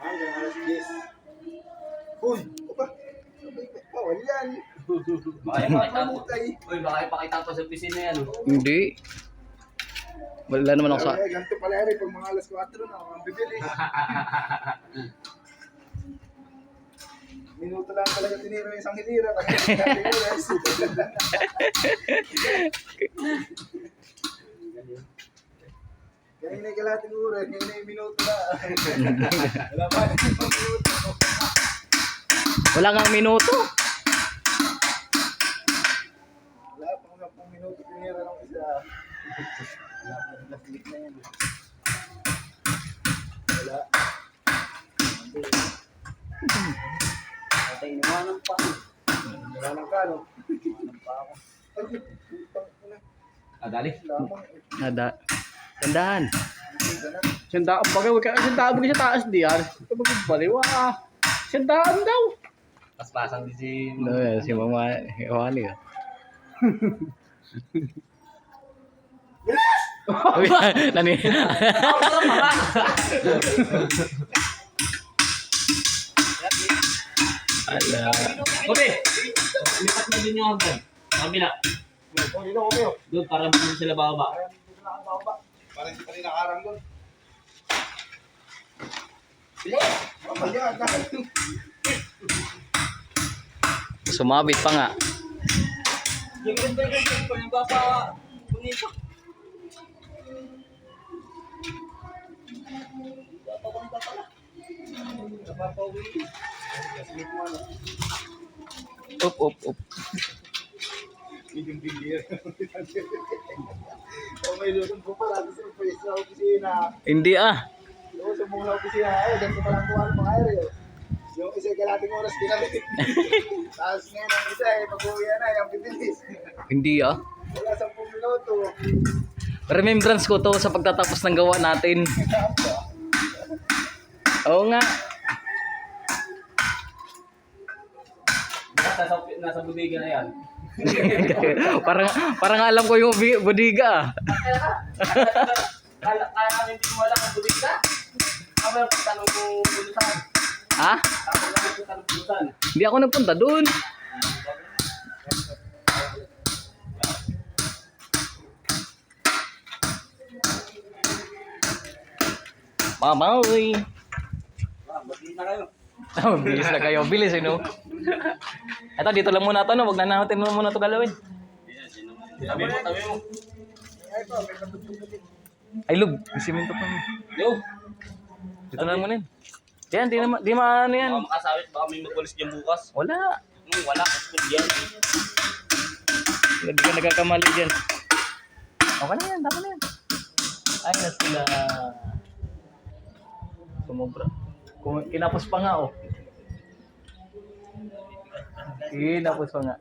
Hanggang alas 10. Uy, apa? Bawal yan. Baka ipakita pa sa opisina yan. Hindi. Wala naman ako sa... Ganito pala rin pag mga alas 4 na, ang bibili. Minuto lang talaga tinira yung isang hilira. Kaya hindi ka lahat ng oras, kaya hindi minuto na. Wala pa rin yung minuto. Wala nga minuto. Wala pang 10 minuto tinira ng isa. Wala pa rin laslit na yan. Wala. Patay naman pa. Wala nang kano. Wala nang pa ako. Ay, putang ina. Dali. Lamang. Nada. Tandaan. Ganun. Sandaan. Bagay, huwag ka sandaan mo sa taas diyan. Ito magbaliwa ah. Sandaan daw. Paspasan din si... No, si Mama Iwali ah. Nani. Ala. Okay. Lipat na din yung hagdan. Kabila. Doon para hindi sila bababa. Parang hindi pa rin nakaranggol. Bilis! Mamaya, dahil. Sumabit pa nga. Yung ganda ko yung baba. Bunito. Napapauwi. Up. Yung bigir. O may lutong ko pala sa face na opisina. Hindi ah. Yung sa muna opisina, ay, dito pa lang kuha ng mga aereo. Yung isa kalating oras ginamit. Tapos ngayon ang isa, pag-uwi na, yung bibilis. Hindi ah. Wala 10 minuto. Remembrance ko to sa pagtatapos ng gawa natin. Oo nga. Nasa budiga na yan. parang alam ko yung budiga ah. Kaya hindi mo alam ang budiga? Kaya tanong ko bulusan. Ha? Tanong bulusan. Hindi ako nagpunta doon. Mamawi. Buti na kayo. Bilis na kayo. Bilis eh no? Ito dito lang muna ito no. Huwag na natin muna ito galawin. Tabi mo. Ay, ito, may katutupin. Ay lug. Siminto pa. Yo. Dito lang muna yun. Yan, di maano yan. Baka makasawit, baka may magwalis dyan bukas. Wala. Wala, kasi dyan. Hindi ka nagkakamali dyan. Okay na yan, tama na yan. Ay, na sila. Sumobra. Kinapos pa nga, oh. Kinapos pa nga.